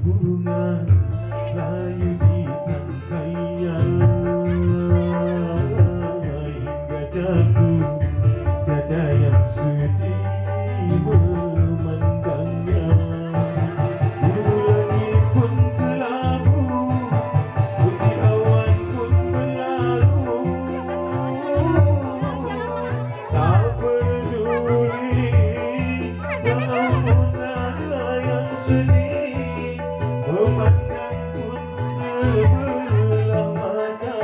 bunga layu di tangkainya, hingga jatuh tiada yang sudi memandangnya. Biru langit pun kelabu, putih awan pun berlalu, tak peduli walaupun ada yang sedih, memandang pun sebelah mata.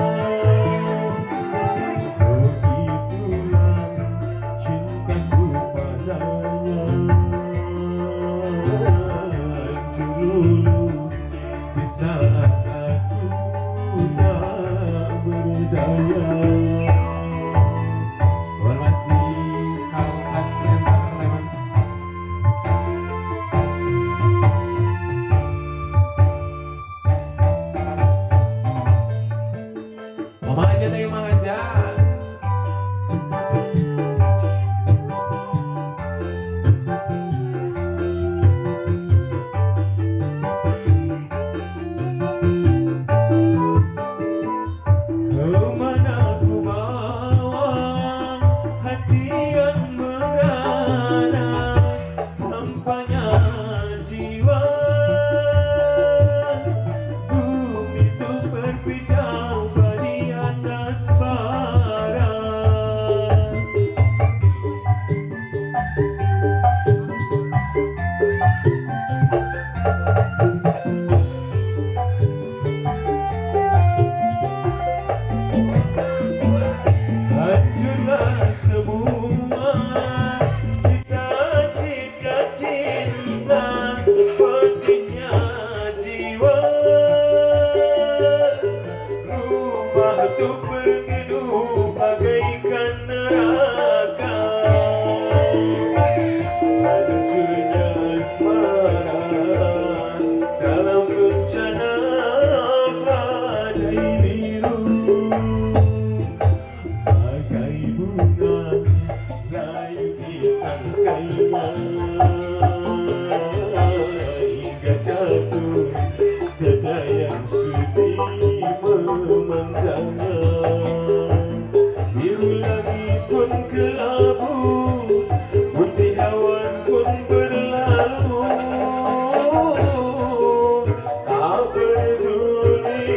Begitulah cintaku padanya, dulu di saat aku tak berdaya. Formasi Kampas Center Sleman. Mama aja teh Mama aja. Kemana ku bawa hati yang merana, tampaknya jiwa bumi itu berpijak di atas bara. Hancurlah semua cita-cita cinta, pedihnya jiwa. Rumah itu berteduh bagaikan neraka, hancurnya asmara dalam bencana badai biru. Bagai bunga layu di tangkainya, hingga jatuh tiada yang sudi memandangnya. Biru langit pun kelabu, putih awan pun berlalu, tak peduli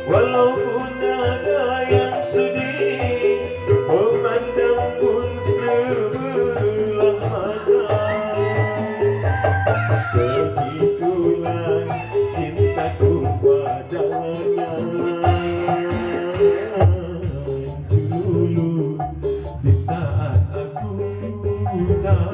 walaupun ada yang sedih, memandang pun sebelah mata. Begitulah cintaku padanya, dulu di saat aku tak